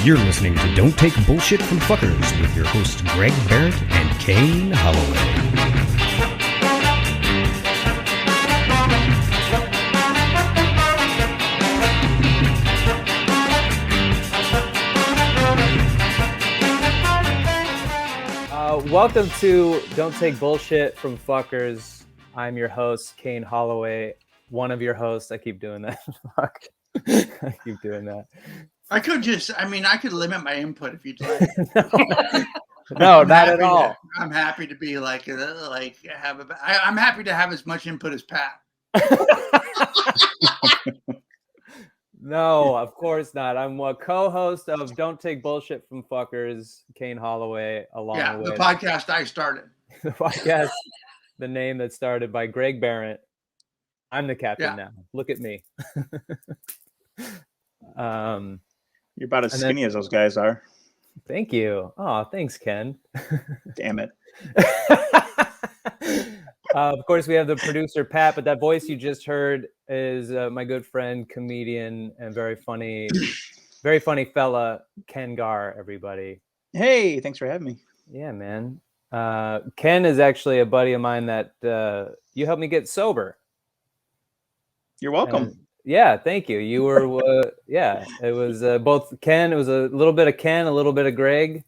You're listening to Don't Take Bullshit from Fuckers with your hosts Greg Behrendt and Kane Holloway. Welcome to Don't Take Bullshit from Fuckers. I'm your host, Kane Holloway, one of your hosts. I keep doing that. Fuck. I keep doing that. I could limit my input if you'd like. No, not at all. I'm happy to be I'm happy to have as much input as Pat. No, of course not. I'm a co-host of Don't Take Bullshit from Fuckers, Kane Holloway, along with the podcast I started. The podcast, the name that started by Greg Behrendt. I'm the captain now. Look at me. You're about as skinny as those guys are. Thank you. Oh, thanks, Ken. Damn it. Of course, we have the producer, Pat, but that voice you just heard is my good friend, comedian, and very funny fella, Ken Garr, everybody. Hey, thanks for having me. Yeah, man. Ken is actually a buddy of mine that you helped me get sober. You're welcome. Yeah, thank you. You were, it was both Ken. It was a little bit of Ken, a little bit of Greg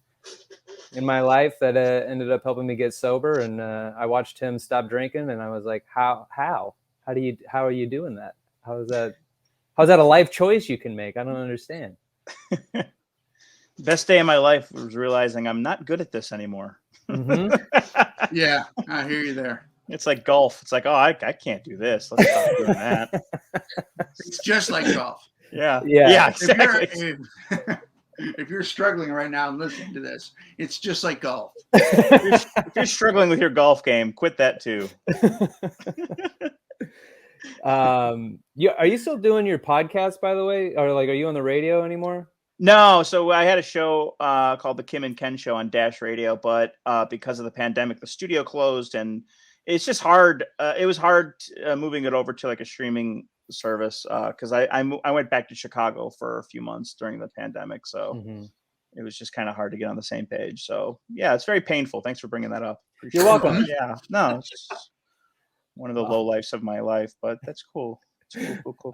in my life that ended up helping me get sober. And I watched him stop drinking, and I was like, how are you doing that? How's that a life choice you can make? I don't understand. Best day of my life was realizing I'm not good at this anymore. Mm-hmm. Yeah, I hear you there. It's like golf. It's like, oh, I can't do this. Let's stop doing that. It's just like golf. Yeah. Exactly. If you're struggling right now and listening to this, it's just like golf. If you're struggling with your golf game, quit that too. Are you still doing your podcast, by the way? Or are you on the radio anymore? No, so I had a show called the Kim and Ken Show on Dash Radio, but because of the pandemic, the studio closed, and it's just hard. It was hard moving it over to like a streaming service because I went back to Chicago for a few months during the pandemic, so it was just kind of hard to get on the same page. So yeah, it's very painful. Thanks for bringing that up. You're welcome. Yeah, no, it's just one of the low lives of my life, but that's cool. Cool.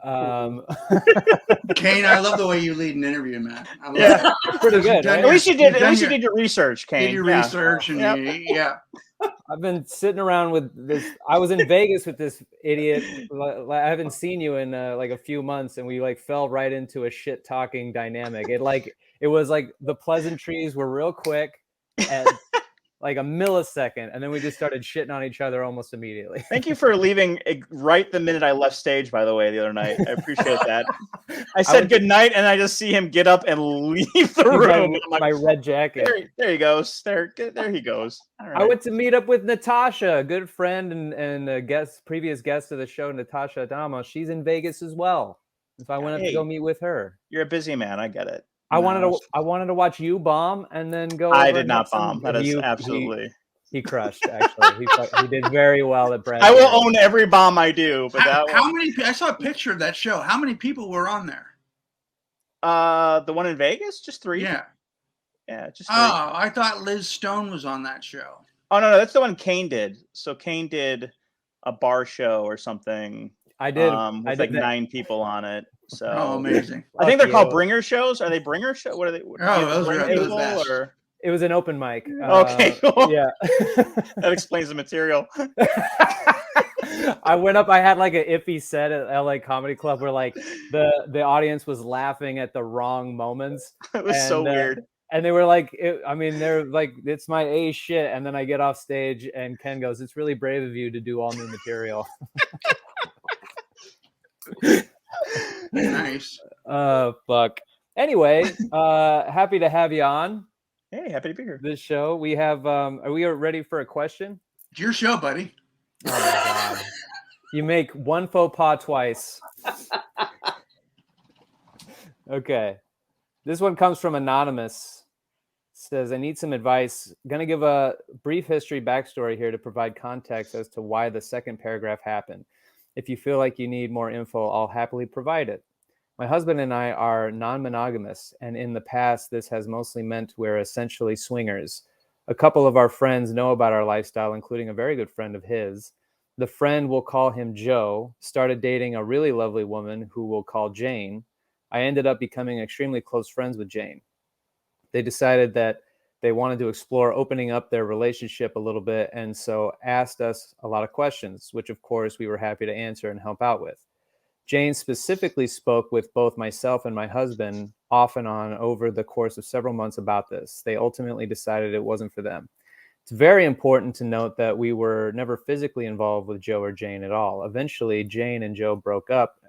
Kane, I love the way you lead an interview, man. Pretty good. Right? At least you did your research, Kane. Did your research, and I've been sitting around with this. I was in Vegas with this idiot. I haven't seen you in like a few months, and we fell right into a shit talking dynamic. It was like the pleasantries were real quick and like a millisecond, and then we just started shitting on each other almost immediately. Thank you for leaving right the minute I left stage, by the way, the other night. I appreciate that. I said good night, and I just see him get up and leave the room. My red jacket. There he goes. There he goes. All right. I went to meet up with Natasha, a good friend and a previous guest of the show, Natasha Adamo. She's in Vegas as well. If I went up to go meet with her. You're a busy man. I get it. I wanted to watch you bomb and then go. I did not bomb. That is absolutely. He crushed. Actually, he did very well at Brad. I will own every bomb I do. But how many? I saw a picture of that show. How many people were on there? The one in Vegas, just 3. Yeah, just 3. Oh, I thought Liz Stone was on that show. Oh no, that's the one Kane did. So Kane did a bar show or something. I did. With like 9 people on it. So amazing! I think they're called bringer shows. Are they bringer shows? What are they? Those are the best. It was an open mic. Okay, cool. Yeah, that explains the material. I went up. I had like an iffy set at LA Comedy Club where like the audience was laughing at the wrong moments. It was so weird. And they were like, they're like, it's my A shit. And then I get off stage and Ken goes, "It's really brave of you to do all new material." Nice. Fuck. Anyway, happy to have you on. Hey, happy to be here. This show we have. Are we ready for a question? It's your show, buddy. Oh my God. You make one faux pas twice. Okay. This one comes from Anonymous. Says, I need some advice. Gonna give a brief history backstory here to provide context as to why the second paragraph happened. If you feel like you need more info, I'll happily provide it. My husband and I are non-monogamous, and in the past, this has mostly meant we're essentially swingers. A couple of our friends know about our lifestyle, including a very good friend of his. The friend, we'll call him Joe, started dating a really lovely woman who we'll call Jane. I ended up becoming extremely close friends with Jane. They decided that they wanted to explore opening up their relationship a little bit, and so asked us a lot of questions, which of course we were happy to answer and help out with. Jane specifically spoke with both myself and my husband off and on over the course of several months about this. They ultimately decided it wasn't for them. It's very important to note that we were never physically involved with Joe or Jane at all. Eventually, Jane and Joe broke up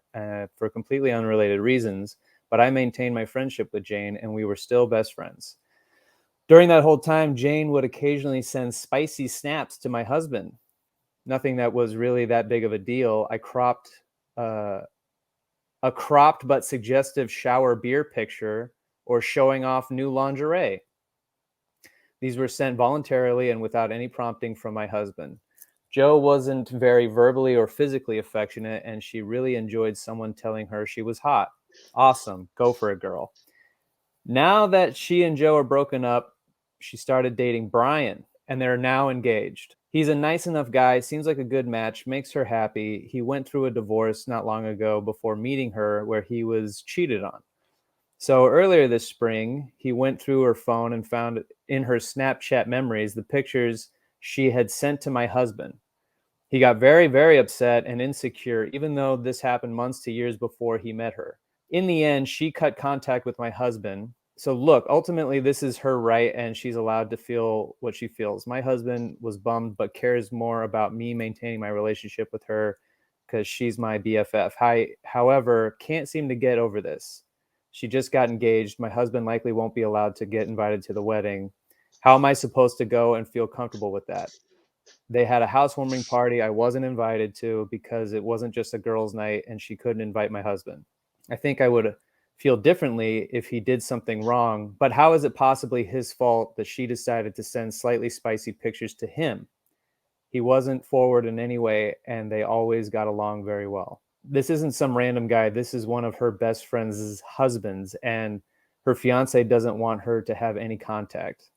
for completely unrelated reasons, but I maintained my friendship with Jane and we were still best friends. During that whole time, Jane would occasionally send spicy snaps to my husband. Nothing that was really that big of a deal. A cropped but suggestive shower beer picture or showing off new lingerie. These were sent voluntarily and without any prompting from my husband. Joe wasn't very verbally or physically affectionate, and she really enjoyed someone telling her she was hot. Awesome. Go for it, girl. Now that she and Joe are broken up, she started dating Brian, and they're now engaged. He's a nice enough guy, seems like a good match, makes her happy. He went through a divorce not long ago before meeting her where he was cheated on. So earlier this spring, he went through her phone and found in her Snapchat memories the pictures she had sent to my husband. He got very, very upset and insecure, even though this happened months to years before he met her. In the end, she cut contact with my husband. So look, ultimately, this is her right, and she's allowed to feel what she feels. My husband was bummed, but cares more about me maintaining my relationship with her because she's my BFF. However, can't seem to get over this. She just got engaged. My husband likely won't be allowed to get invited to the wedding. How am I supposed to go and feel comfortable with that? They had a housewarming party I wasn't invited to because it wasn't just a girls' night and she couldn't invite my husband. I think I would feel differently if he did something wrong, but how is it possibly his fault that she decided to send slightly spicy pictures to him? He wasn't forward in any way, and they always got along very well. This isn't some random guy. This is one of her best friend's husbands, and her fiance doesn't want her to have any contact.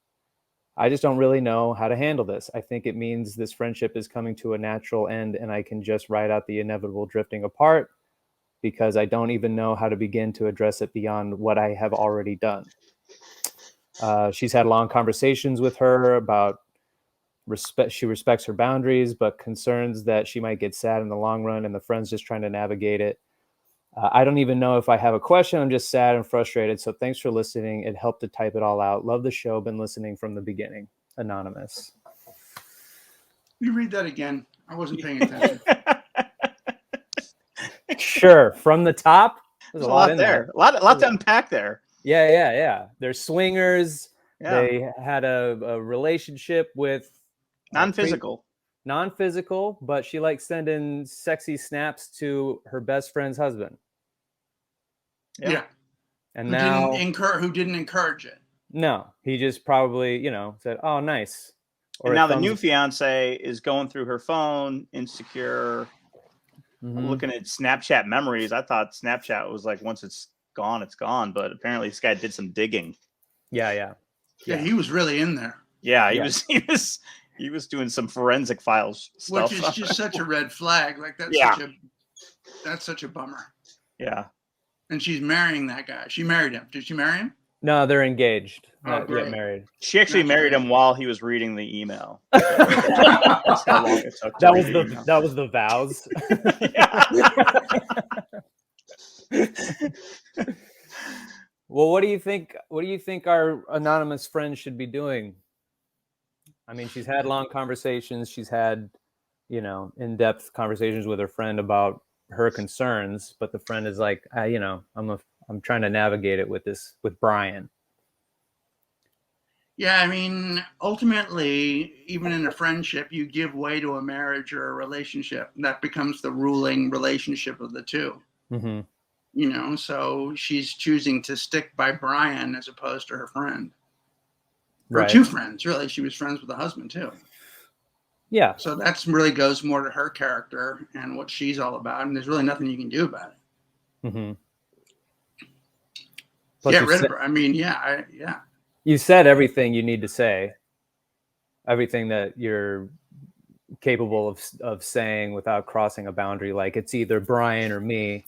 I just don't really know how to handle this. I think it means this friendship is coming to a natural end, and I can just ride out the inevitable drifting apart because I don't even know how to begin to address it beyond what I have already done. She's had long conversations with her about respect. She respects her boundaries, but concerns that she might get sad in the long run, and the friend's just trying to navigate it. I don't even know if I have a question. I'm just sad and frustrated. So thanks for listening. It helped to type it all out. Love the show. Been listening from the beginning. Anonymous. You read that again. I wasn't paying attention. Sure. From the top, there's a lot in there. A lot to unpack there. Yeah. They're swingers. Yeah. They had a relationship with non-physical, but she likes sending sexy snaps to her best friend's husband. Yeah. And who didn't encourage it. No, he just probably, said, "Oh, nice." Or and now the new fiance is going through her phone, insecure, looking at Snapchat memories. I thought Snapchat was like, once it's gone, it's gone. But apparently this guy did some digging. Yeah. He was really in there. Yeah, he was doing some forensic files stuff. Which is just such a red flag. Like that's such a bummer. Yeah. And she's marrying that guy. She married him. Did she marry him? No, they're engaged. Not yet married. She actually married him while he was reading the email. That's how long it took. That was the vows. Well, what do you think? What do you think our anonymous friend should be doing? I mean, she's had long conversations. She's had, in-depth conversations with her friend about her concerns, but the friend is like, I'm trying to navigate it with Brian. Yeah, I mean, ultimately, even in a friendship, you give way to a marriage or a relationship. That becomes the ruling relationship of the two. Mm-hmm. So she's choosing to stick by Brian as opposed to her friend. Or Right. two friends, really. She was friends with the husband, too. Yeah. So that's really goes more to her character and what she's all about. And there's really nothing you can do about it. Mm-hmm. Plus Get rid of her. I mean, yeah. You said everything you need to say, everything that you're capable of saying without crossing a boundary. Like it's either Brian or me,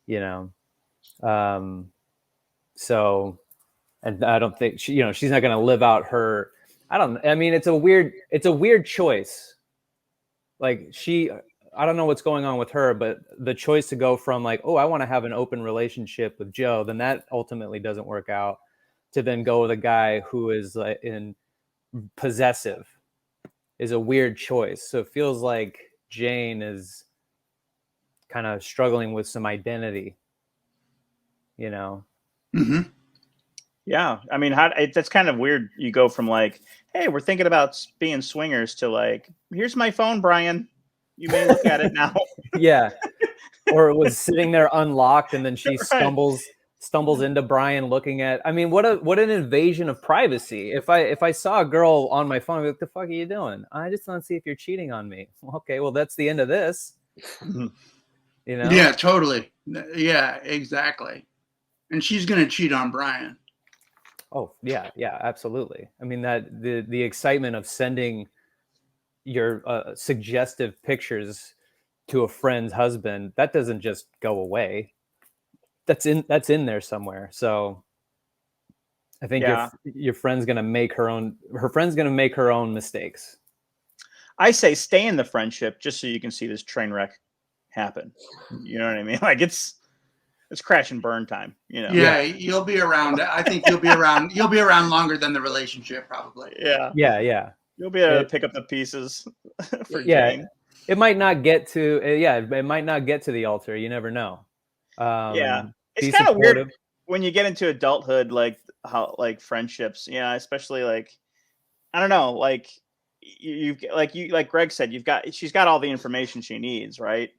you know. So, and I don't think she's not going to live out her. I mean, it's a weird choice. Like I don't know what's going on with her, but the choice to go from like, oh, I want to have an open relationship with Joe, then that ultimately doesn't work out, to then go with a guy who is like possessive is a weird choice. So it feels like Jane is kind of struggling with some identity, you know? Mm-hmm. Yeah. I mean, that's kind of weird. You go from like, hey, we're thinking about being swingers to like, here's my phone, Brian. You may look at it now. Yeah. Or it was sitting there unlocked and then she Right. stumbles into Brian looking at, I mean, what an invasion of privacy. If I saw a girl on my phone, I'd be like, what the fuck are you doing? I just want to see if you're cheating on me. Okay, well, that's the end of this. You know? Yeah, totally. Yeah, exactly. And she's going to cheat on Brian. Oh, yeah, absolutely. I mean, that the excitement of sending your suggestive pictures to a friend's husband, that doesn't just go away. That's in there somewhere. So I think your friend's gonna make her friend's gonna make her own mistakes. I say stay in the friendship just so you can see this train wreck happen. You know what I mean? Like it's crash and burn time. You know? Yeah, you'll be around. I think you'll be around. You'll be around longer than the relationship, probably. Yeah. You'll be able to pick up the pieces for Jane. It might not get to it might not get to the altar. You never know. It's kind of weird when you get into adulthood, like how like friendships. Yeah, especially like I don't know, like like Greg said, she's got all the information she needs, right?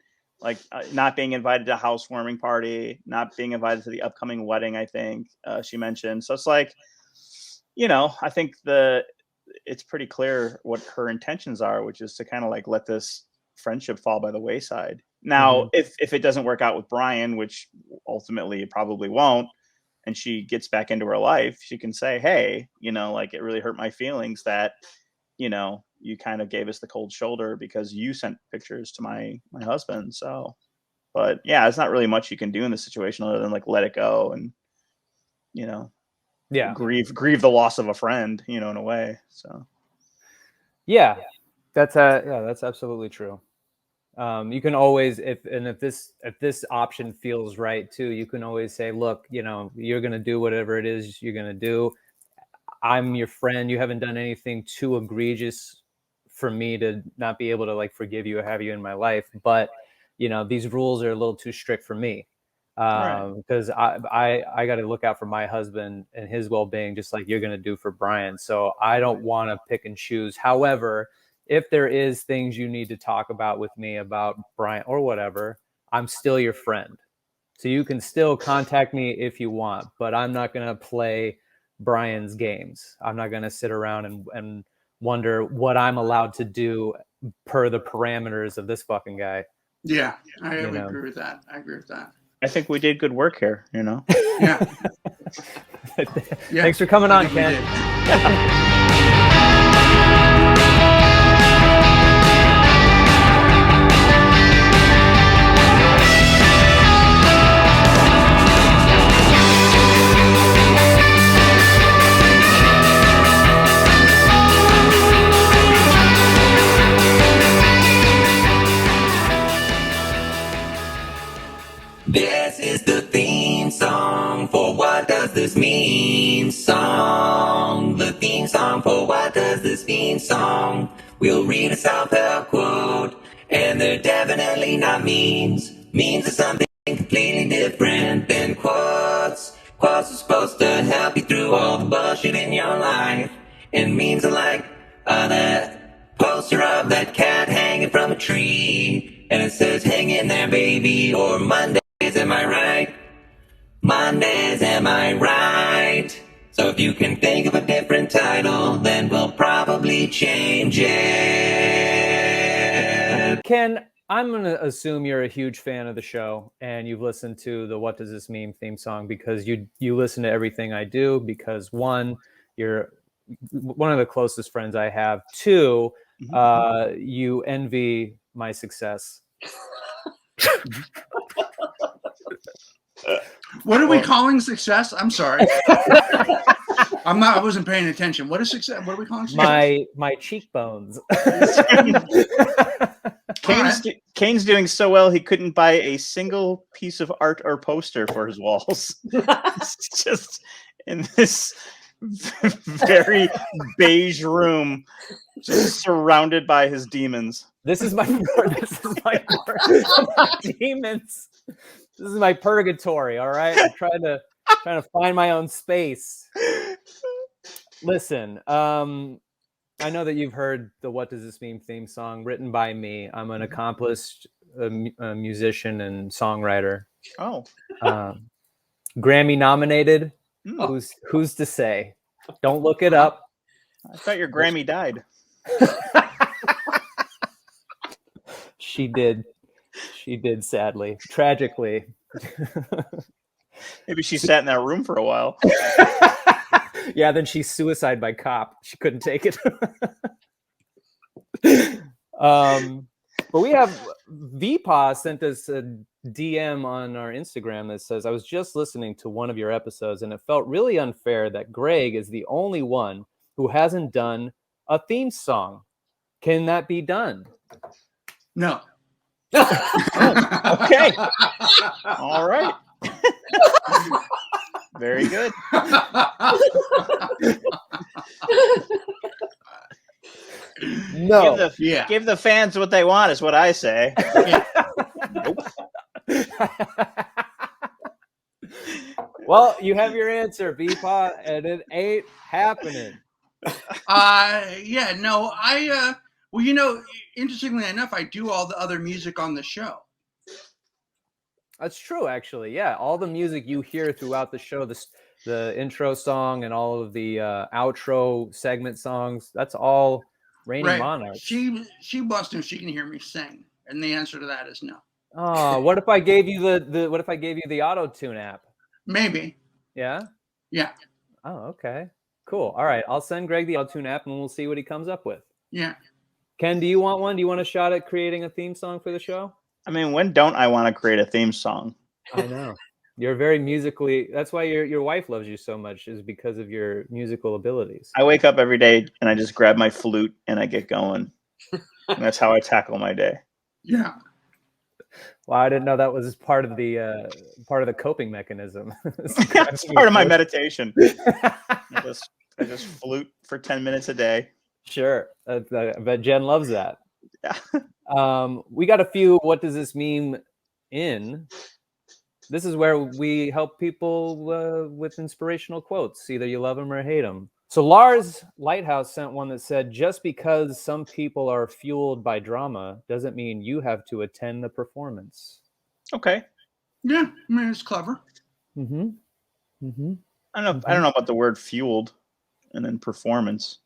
Like not being invited to a housewarming party, not being invited to the upcoming wedding. I think she mentioned. So it's like, I think it's pretty clear what her intentions are, which is to kind of like let this friendship fall by the wayside. Now, if it doesn't work out with Brian, which ultimately it probably won't, and she gets back into her life, she can say, hey, like it really hurt my feelings that, you kind of gave us the cold shoulder because you sent pictures to my husband. So, but yeah, it's not really much you can do in this situation other than like let it go and, grieve the loss of a friend, in a way. So, that's absolutely true. You can always, if this option feels right too, you can always say, look, you're going to do whatever it is you're going to do. I'm your friend. You haven't done anything too egregious for me to not be able to like forgive you or have you in my life. But, these rules are a little too strict for me. Because I got to look out for my husband and his well-being, just like you're going to do for Brian. So I don't want to pick and choose. However, if there is things you need to talk about with me about Brian or whatever, I'm still your friend. So you can still contact me if you want, but I'm not going to play Brian's games. I'm not going to sit around and wonder what I'm allowed to do per the parameters of this fucking guy. Yeah, I agree with that. I think we did good work here, Yeah. Thanks for coming on, Ken. This is the theme song for What Does This Mean song. The theme song for What Does This Mean song. We'll read a self-help quote, and they're definitely not memes. Memes are something completely different than quotes. Quotes are supposed to help you through all the bullshit in your life. And memes are like that poster of that cat hanging from a tree. And it says, hang in there, baby, or Monday. Am I right? Mondays, am I right? So if you can think of a different title, then we'll probably change it. Ken, I'm going to assume you're a huge fan of the show and you've listened to the What Does This Mean theme song because you listen to everything I do because one, you're one of the closest friends I have. Two, you envy my success. What are we calling success? I'm sorry. I wasn't paying attention. What is success? What are we calling success? My cheekbones. Kane's doing so well he couldn't buy a single piece of art or poster for his walls. It's just in this very beige room, just surrounded by his demons. This is my demons. This is my purgatory. All right, I'm trying to find my own space. Listen, I know that you've heard the What Does This Mean theme song written by me. I'm an accomplished musician and songwriter. Oh. Grammy nominated. Who's to say? Don't look it up. I thought your Grammy died. She did. She did, sadly. Tragically. Maybe she sat in that room for a while. Yeah, then she's suicide by cop. She couldn't take it. But we have VPA sent us a DM on our Instagram that says, I was just listening to one of your episodes and it felt really unfair that Greg is the only one who hasn't done a theme song. Can that be done? No. Oh, okay. All right. Very good. No. Give the fans what they want is what I say. Nope. Well, you have your answer, VPA, and it ain't happening. Yeah, no, well, you know, interestingly enough, I do all the other music on the show. That's true, actually. Yeah, all the music you hear throughout the show, the intro song and all of the outro segment songs, that's all Reigning Monarchs. She wants to. She can hear me sing, and the answer to that is no. Oh, what if I gave you what if I gave you the auto-tune app? Maybe. Yeah. Yeah. Oh, okay. Cool. All right, I'll send Greg the auto-tune app, and we'll see what he comes up with. Yeah. Ken, do you want one? Do you want a shot at creating a theme song for the show? I mean, when don't I want to create a theme song? I know. You're very musically. That's why your wife loves you so much, is because of your musical abilities. I wake up every day and I just grab my flute and I get going. And that's how I tackle my day. Yeah. Well, I didn't know that was part of the coping mechanism. It's part of my meditation. I just flute for 10 minutes a day. Sure. I bet Jen loves that. Yeah. We got a few What Does This Mean in. This is where we help people with inspirational quotes. Either you love them or hate them. So Lars Lighthouse sent one that said, just because some people are fueled by drama doesn't mean you have to attend the performance. Okay. Yeah. I mean, it's clever. Mm-hmm. Mm-hmm. I don't know about the word fueled and then performance.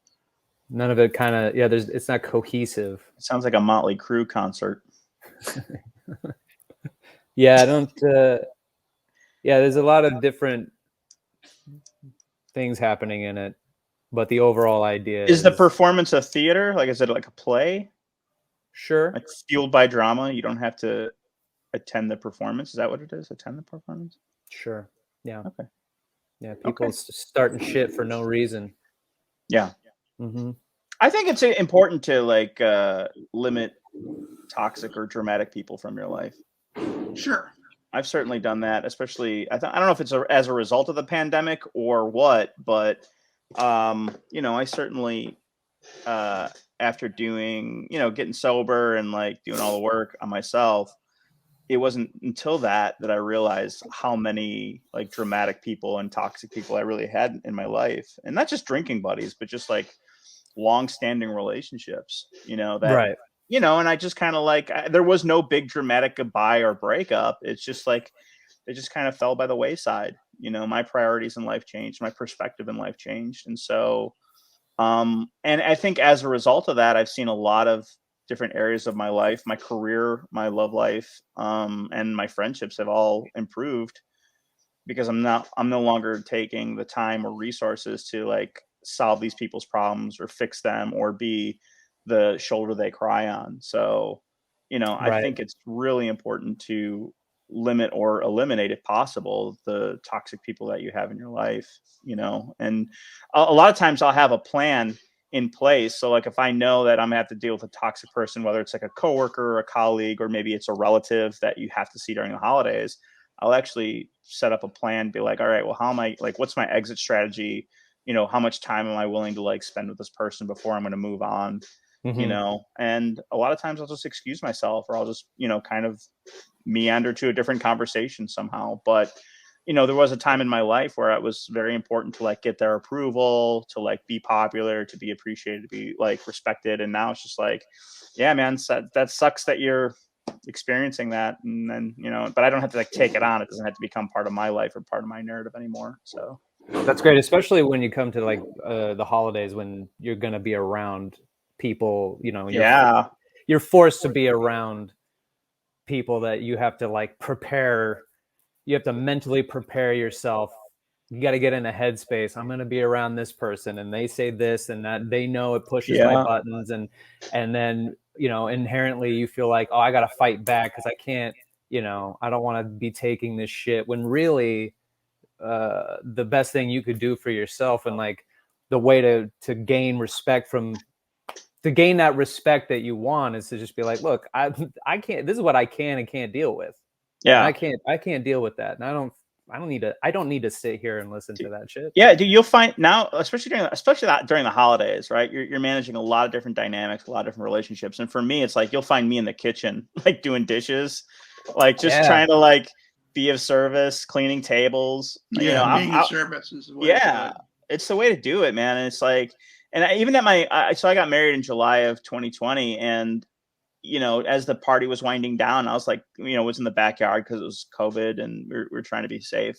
None of it kind of, it's not cohesive. It sounds like a Motley Crue concert. Yeah, I don't. There's a lot of different things happening in it, but the overall idea is the performance a theater? Like, is it like a play? Sure. Like fueled by drama, you don't have to attend the performance. Is that what it is? Attend the performance? Sure. Yeah. Okay. Yeah, people starting shit for no reason. Yeah. Mm-hmm. I think it's important to limit toxic or dramatic people from your life. Sure. I've certainly done that, especially I don't know if it's as a result of the pandemic or what, but I certainly after doing, getting sober and like doing all the work on myself, it wasn't until that I realized how many like dramatic people and toxic people I really had in my life, and not just drinking buddies, but just like long-standing relationships, Right. And I just kind of there was no big dramatic goodbye or breakup. It's just like, it just kind of fell by the wayside. My priorities in life changed, my perspective in life changed. And so, and I think as a result of that, I've seen a lot of different areas of my life, my career, my love life, and my friendships have all improved because I'm no longer taking the time or resources to like solve these people's problems or fix them or be the shoulder they cry on. So, I Right. think it's really important to limit or eliminate, if possible, the toxic people that you have in your life, and a lot of times I'll have a plan in place. So like if I know that I'm gonna have to deal with a toxic person, whether it's like a coworker or a colleague, or maybe it's a relative that you have to see during the holidays, I'll actually set up a plan, be like, all right, well, how am I, like, what's my exit strategy? How much time am I willing to like spend with this person before I'm going to move on? And a lot of times I'll just excuse myself, or I'll just, kind of meander to a different conversation somehow. But, there was a time in my life where it was very important to like get their approval, to like be popular, to be appreciated, to be like respected. And now it's just like, yeah, man, that sucks that you're experiencing that. And then, but I don't have to like take it on. It doesn't have to become part of my life or part of my narrative anymore. So That's great, especially when you come to like the holidays, when you're going to be around people, yeah. you're forced to be around people that you have to like prepare. You have to mentally prepare yourself. You got to get in a headspace. I'm going to be around this person, and they say this and that. They know it pushes my buttons, and then inherently you feel like, oh, I got to fight back because I can't. I don't want to be taking this shit. When really, the best thing you could do for yourself, and like the way to gain respect to gain that respect that you want, is to just be like, look, I can't. This is what I can and can't deal with. Yeah, and I can't deal with that, and I don't need to sit here and listen to that shit. Yeah, dude, you'll find now, especially during the holidays, right? You're managing a lot of different dynamics, a lot of different relationships, and for me, it's like you'll find me in the kitchen, like doing dishes, like just trying to like be of service, cleaning tables. Yeah, being of service is the way to do it. It's the way to do it, man. And it's like, and even at so I got married in July of 2020, and as the party was winding down, I was like, was in the backyard because it was COVID and we're trying to be safe.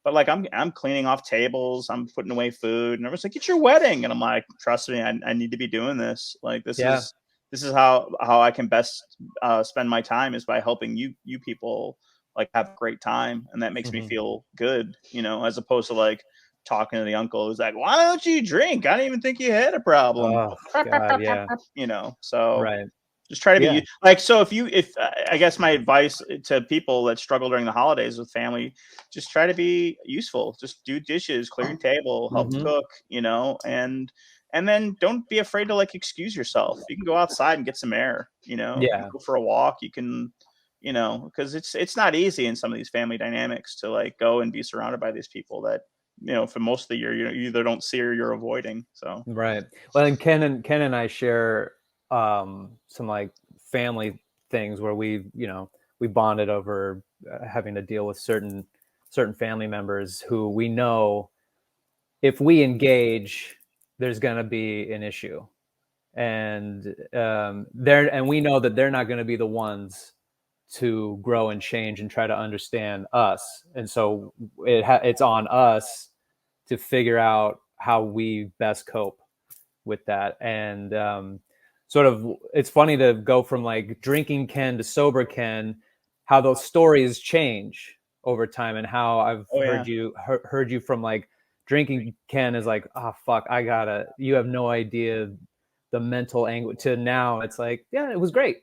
But like I'm cleaning off tables, I'm putting away food, and everyone's like, "It's your wedding," and I'm like, "Trust me, I need to be doing this. Like this is how I can best spend my time, is by helping you people like have a great time, and that makes me feel good, as opposed to like talking to the uncle who's like, "Why don't you drink? I didn't even think you had a problem." Oh God, yeah. So Right. just try to be like, so if I guess my advice to people that struggle during the holidays with family, just try to be useful. Just do dishes, clear your table, help cook, and then don't be afraid to like excuse yourself. You can go outside and get some air, you can go for a walk. You can, because it's not easy in some of these family dynamics to like go and be surrounded by these people that, for most of the year, you either don't see or you're avoiding. So right. Well, and Ken and I share some like family things where we bonded over having to deal with certain family members who we know if we engage, there's going to be an issue, and we know that they're not going to be the ones to grow and change and try to understand us, and so it's on us to figure out how we best cope with that. And sort of, it's funny to go from like drinking Ken to sober Ken, how those stories change over time, and how I've heard you from like drinking Ken is like, oh fuck, you have no idea the mental anguish, to now it's like, yeah, it was great.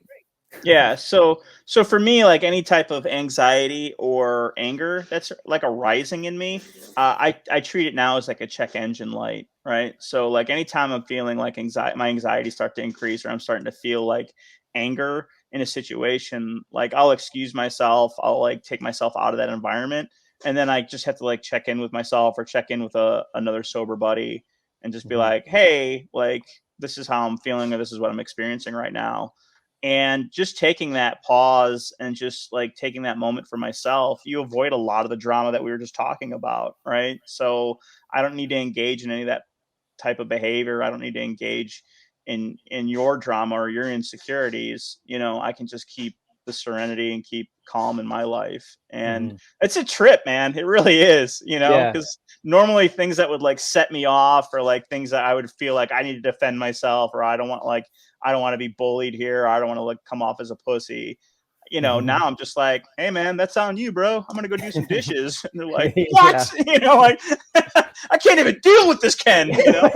Yeah. So for me, like any type of anxiety or anger that's like arising in me, I treat it now as like a check engine light, right? So like anytime I'm feeling like my anxiety start to increase, or I'm starting to feel like anger in a situation, like I'll excuse myself, I'll like take myself out of that environment, and then I just have to like check in with myself or check in with another sober buddy, and just be like, hey, like this is how I'm feeling, or this is what I'm experiencing right now. And just taking that pause and just like taking that moment for myself, you avoid a lot of the drama that we were just talking about, right? So I don't need to engage in any of that type of behavior. I don't need to engage in your drama or your insecurities. I can just keep the serenity and keep calm in my life. And it's a trip, man. It really is, because normally things that would like set me off, or like things that I would feel like I need to defend myself, or I don't want, like, I don't want to be bullied here. Or I don't want to like come off as a pussy. You know, Mhm. now I'm just like, hey man, that's on you, bro. I'm gonna go do some dishes. And they're like, what? Yeah. You know, like I can't even deal with this, Ken. You know?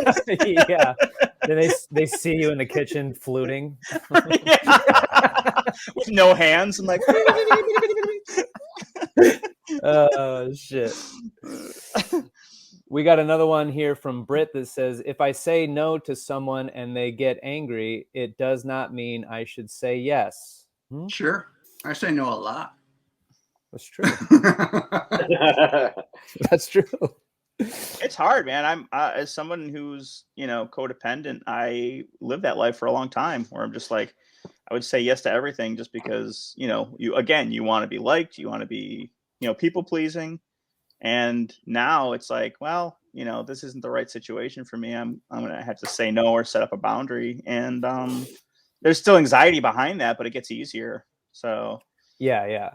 Yeah. Then they see you in the kitchen fluting. With no hands. I'm like, Oh shit. We got another one here from Britt that says, if I say no to someone and they get angry, it does not mean I should say yes. Sure. I say no a lot. That's true. That's true. it's hard, man. I'm as someone who's, you know, codependent, I lived that life for a long time where I'm just like, I would say yes to everything just because, you know, you want to be liked, you want to be, you know, people pleasing. And now it's like, well, you know, this isn't the right situation for me. I'm gonna have to say no or set up a boundary. And there's still anxiety behind that, but it gets easier. So Yeah.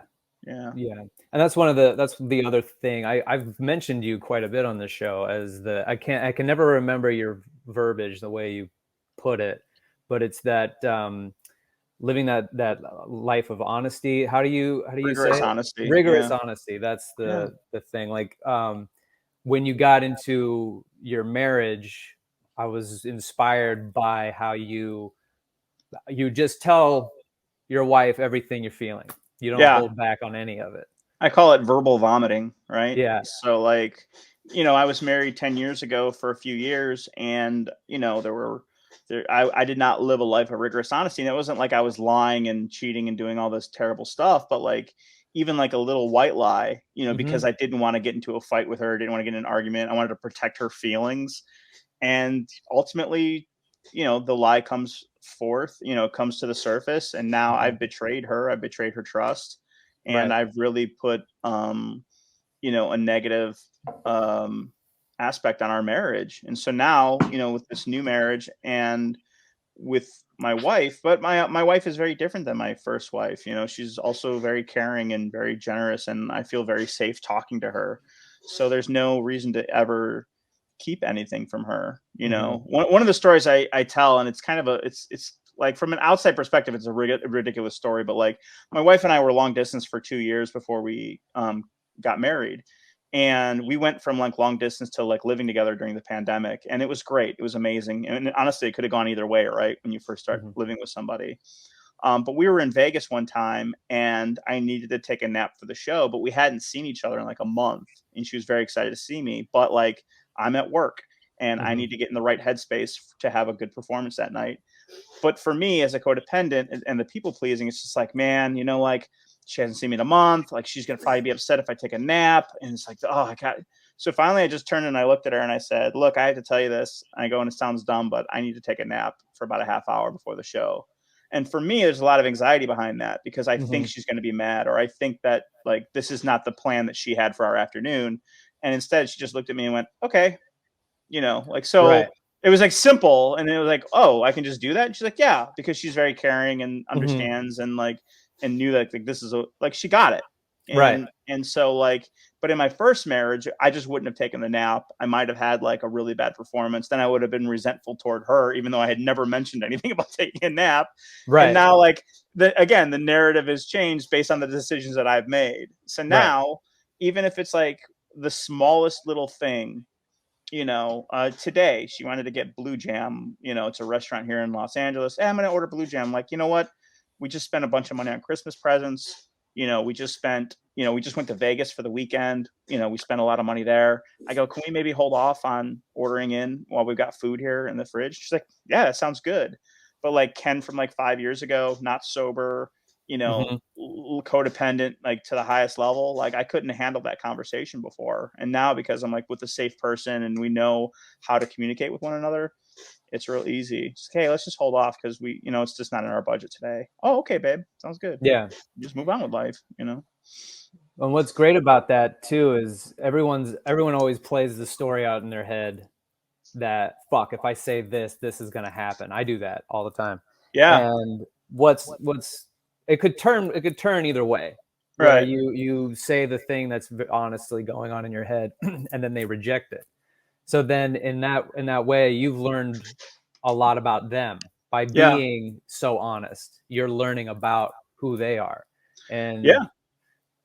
And that's that's the other thing. I've mentioned you quite a bit on this show as I can never remember your verbiage the way you put it, but it's that living that life of honesty. How do you rigorous say it? honesty. Rigorous Yeah. honesty. That's the thing. Like when you got into your marriage, I was inspired by how you just tell your wife everything you're feeling. You don't hold back on any of it. I call it verbal vomiting, right? Yeah. So like, you know, I was married 10 years ago for a few years, and you know, I did not live a life of rigorous honesty. And it wasn't like I was lying and cheating and doing all this terrible stuff, but like even like a little white lie, you know, because I didn't want to get into a fight with her, didn't want to get in an argument. I wanted to protect her feelings. And ultimately, you know, the lie comes forth, you know, it comes to the surface. And now I've betrayed her, I've betrayed her trust, and Right. I've really put you know, a negative aspect on our marriage. And so now, you know, with this new marriage and with my wife, but my wife is very different than my first wife. You know, she's also very caring and very generous, and I feel very safe talking to her. So there's no reason to ever keep anything from her. You know, one of the stories I tell, and it's kind of it's like from an outside perspective, it's a ridiculous story, but like my wife and I were long distance for 2 years before we got married. And we went from like long distance to like living together during the pandemic. And it was great. It was amazing. And honestly, it could have gone either way, right? When you first start living with somebody. But we were in Vegas one time and I needed to take a nap for the show, but we hadn't seen each other in like a month. And she was very excited to see me. But like I'm at work and I need to get in the right headspace to have a good performance that night. But for me as a codependent and the people pleasing, it's just like, man, you know, like she hasn't seen me in a month. Like she's going to probably be upset if I take a nap. And it's like, oh, I got. So finally I just turned and I looked at her and I said, look, I have to tell you this. I go, and it sounds dumb, but I need to take a nap for about a half hour before the show. And for me, there's a lot of anxiety behind that because I think she's going to be mad, or I think that like this is not the plan that she had for our afternoon. And instead she just looked at me and went, okay, you know, like, so Right. it was like simple. And it was like, oh, I can just do that. And she's like, yeah, because she's very caring and understands and like, and knew that like, this is like, she got it. Right. And so like, but in my first marriage, I just wouldn't have taken the nap. I might have had like a really bad performance. Then I would have been resentful toward her, even though I had never mentioned anything about taking a nap. Right. And now like again, the narrative has changed based on the decisions that I've made. So now, even if it's like the smallest little thing, you know, today she wanted to get Blue Jam. You know, it's a restaurant here in Los Angeles. Hey, I'm going to order Blue Jam. I'm like, you know what? We just spent a bunch of money on Christmas presents. You know, we just went to Vegas for the weekend. You know, we spent a lot of money there. I go, can we maybe hold off on ordering in while we've got food here in the fridge? She's like, yeah, that sounds good. But like Ken from like 5 years ago, not sober, you know, codependent, like to the highest level. Like I couldn't handle that conversation before. And now because I'm like with a safe person and we know how to communicate with one another, it's real easy. It's like, hey, let's just hold off because we, you know, it's just not in our budget today. Oh, okay, babe. Sounds good. Yeah. Just move on with life, you know? And what's great about that too is everyone always plays the story out in their head that fuck, if I say this is going to happen. I do that all the time. Yeah. And it could turn either way. Where Right. you say the thing that's honestly going on in your head and then they reject it. So then in that way you've learned a lot about them by being so honest. You're learning about who they are, and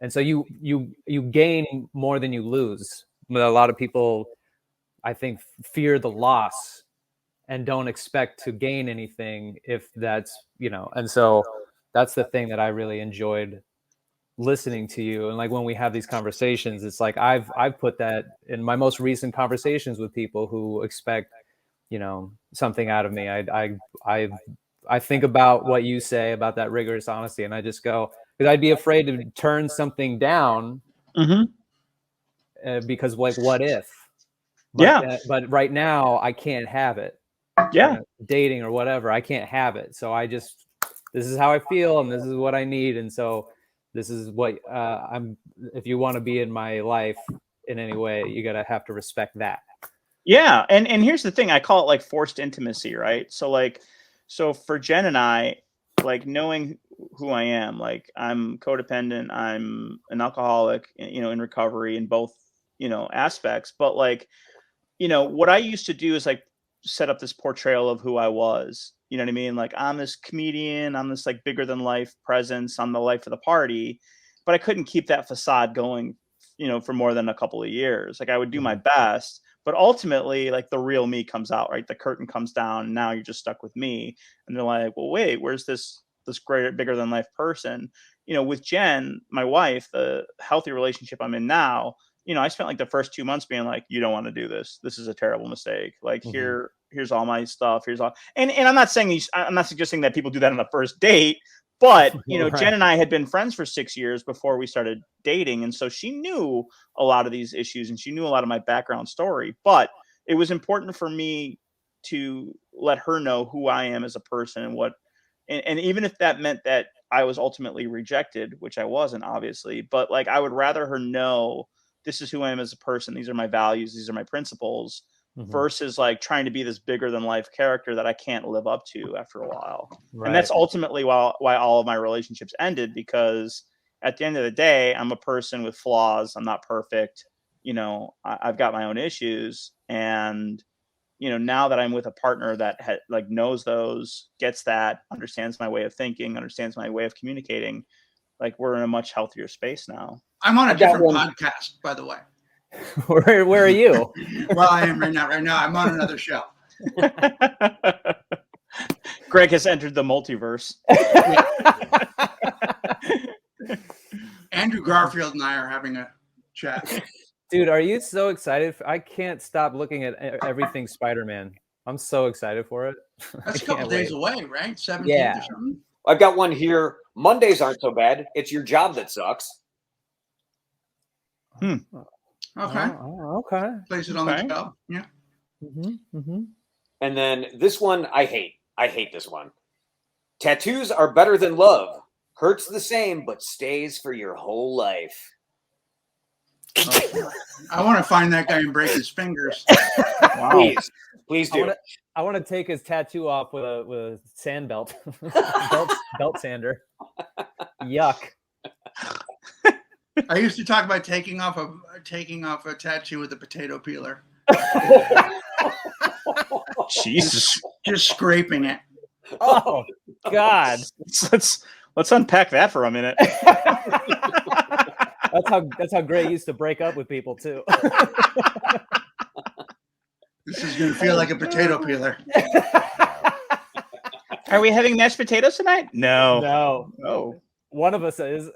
so you gain more than you lose. A lot of people, I think, fear the loss and don't expect to gain anything if that's, and so that's the thing that I really enjoyed listening to you. And like when we have these conversations, it's like I've put that in my most recent conversations with people who expect, something out of me. I think about what you say about that rigorous honesty, and I just go, because I'd be afraid to turn something down because like, what if? But right now I can't have it. Dating or whatever, I can't have it. So this is how I feel, and this is what I need, and so this is what if you want to be in my life in any way, you gotta have to respect that. And here's the thing, I call it like forced intimacy, right? So for Jen and I, like knowing who I am, like I'm codependent, I'm an alcoholic, in recovery in both, aspects. But like, what I used to do is like set up this portrayal of who I was. You know what I mean? Like I'm this comedian, I'm this like bigger than life presence, I'm the life of the party. But I couldn't keep that facade going, for more than a couple of years. Like I would do my best, but ultimately like the real me comes out, right? The curtain comes down, and now you're just stuck with me. And they're like, well, wait, where's this greater, bigger than life person? With Jen, my wife, the healthy relationship I'm in now, I spent like the first 2 months being like, you don't want to do this. This is a terrible mistake. Like here's all my stuff. Here's all, and I'm not saying I'm not suggesting that people do that on the first date, but right. Jen and I had been friends for 6 years before we started dating. And so she knew a lot of these issues and she knew a lot of my background story, but it was important for me to let her know who I am as a person and even if that meant that I was ultimately rejected, which I wasn't obviously, but like, I would rather her know this is who I am as a person. These are my values. These are my principles versus like trying to be this bigger than life character that I can't live up to after a while. Right. And that's ultimately why all of my relationships ended, because at the end of the day, I'm a person with flaws. I'm not perfect. I've got my own issues. And, now that I'm with a partner that knows those, gets that, understands my way of thinking, understands my way of communicating, like we're in a much healthier space now. I'm on a different podcast, by the way. Where are you? Well, I am right now. I'm on another show. Greg has entered the multiverse. Andrew Garfield and I are having a chat. Dude, are you so excited? I can't stop looking at everything Spider-Man. I'm so excited for it. That's a couple days away, right? 17th or something. I've got one here. Mondays aren't so bad. It's your job that sucks. Okay. Okay. Place it on the show. Yeah. And then this one I hate. I hate this one. Tattoos are better than love. Hurts the same, but stays for your whole life. I want to find that guy and break his fingers. Wow. Please do. I want to take his tattoo off with a sand belt. belt sander. Yuck. I used to talk about taking off a tattoo with a potato peeler. Jesus. Just scraping it. Oh God. Let's unpack that for a minute. That's how Greg used to break up with people too. This is gonna feel like a potato peeler. Are we having mashed potatoes tonight? No. Oh. One of us is.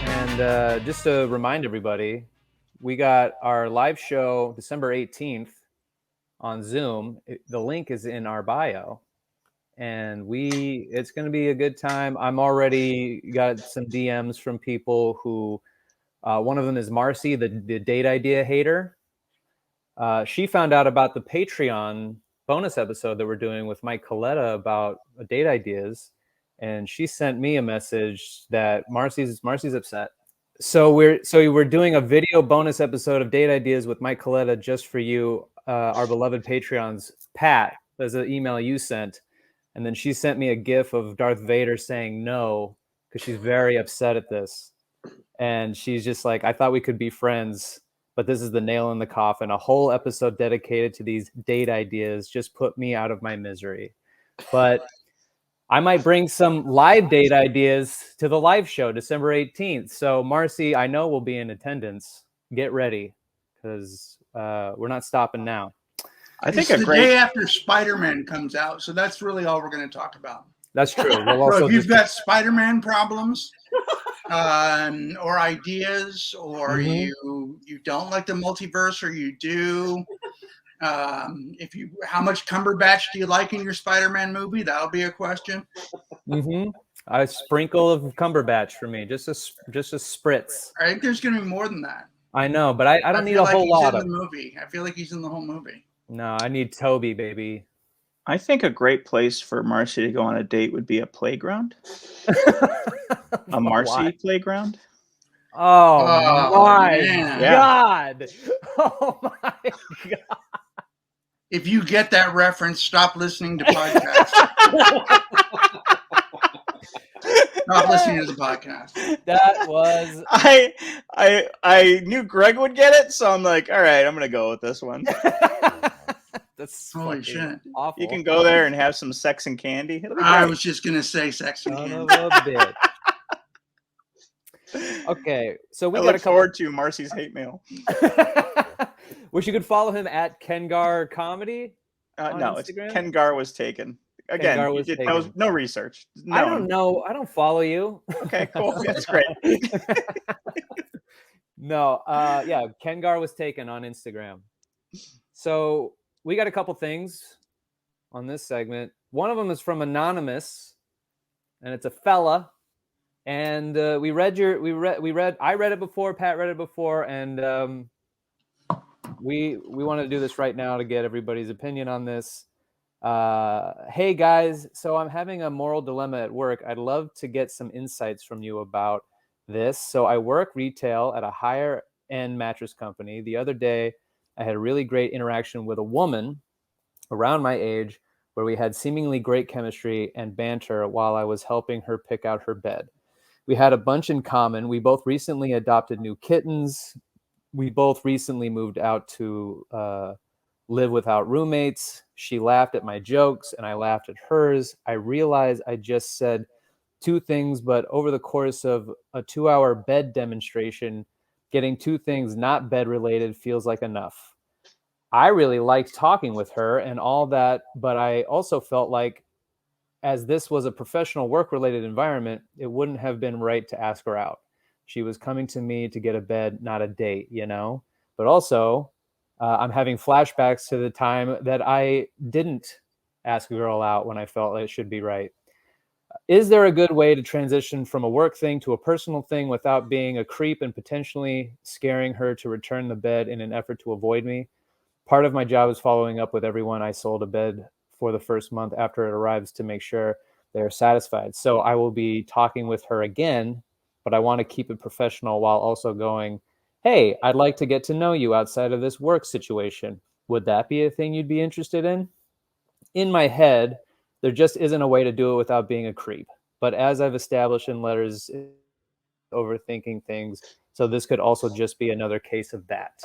And just to remind everybody, we got our live show December 18th on Zoom. The link is in our bio. And it's going to be a good time. I'm already got some DMs from people who, one of them is Marcy, the date idea hater. She found out about the Patreon bonus episode that we're doing with Mike Coletta about date ideas. And she sent me a message that Marcy's upset. So we're doing a video bonus episode of date ideas with Mike Coletta just for you, our beloved Patreons. Pat, There's an email you sent. And then she sent me a GIF of Darth Vader saying no, because she's very upset at this. And she's just like, I thought we could be friends, but this is the nail in the coffin. A whole episode dedicated to these date ideas just put me out of my misery. But I might bring some live date ideas to the live show December 18th. So Marcy, I know will be in attendance. Get ready, because we're not stopping now. I think it's the day after Spider-Man comes out, so that's really all we're going to talk about. That's true. We'll So also if you've got Spider-Man problems or ideas, or you don't like the multiverse, or you do, how much Cumberbatch do you like in your Spider-Man movie? That'll be a question. A sprinkle of Cumberbatch for me, just a spritz. I think there's going to be more than that. I know, but I don't need a whole lot of the movie. I feel like he's in the whole movie. No, I need Toby, baby. I think a great place for Marcy to go on a date would be a playground. A Marcy playground. Oh my God. Oh my God. If you get that reference, stop listening to podcasts. Stop listening to the podcast. That was I knew Greg would get it, so I'm like, all right, I'm gonna go with this one. That's holy shit. Awful. You can go there and have some sex and candy. I was just gonna say sex and candy. Son of a bitch. Okay, so we look forward to Marcy's hate mail. Wish you could follow him at Ken Garr Comedy. No, it's Ken Garr was taken. Again, no research. No. I don't know. I don't follow you. Okay, cool. That's great. No, yeah, Ken Garr was taken on Instagram. So we got a couple things on this segment. One of them is from Anonymous, and it's a fella. And I read it before, Pat read it before, and we want to do this right now to get everybody's opinion on this. Hey guys, so I'm having a moral dilemma at work. I'd love to get some insights from you about this. So I work retail at a higher end mattress company. The other day, I had a really great interaction with a woman around my age where we had seemingly great chemistry and banter while I was helping her pick out her bed. We had a bunch in common. We both recently adopted new kittens. We both recently moved out to live without roommates. She laughed at my jokes and I laughed at hers. I realized I just said two things, but over the course of a 2-hour bed demonstration, getting two things not bed related feels like enough. I really liked talking with her and all that, but I also felt like as this was a professional work-related environment, it wouldn't have been right to ask her out. She was coming to me to get a bed, not a date, you know? But also, I'm having flashbacks to the time that I didn't ask a girl out when I felt like it should be right. Is there a good way to transition from a work thing to a personal thing without being a creep and potentially scaring her to return the bed in an effort to avoid me? Part of my job is following up with everyone I sold a bed for the first month after it arrives to make sure they are satisfied. So I will be talking with her again, but I want to keep it professional while also going, hey, I'd like to get to know you outside of this work situation. Would that be a thing you'd be interested in? In my head, there just isn't a way to do it without being a creep. But as I've established in letters, overthinking things, so this could also just be another case of that.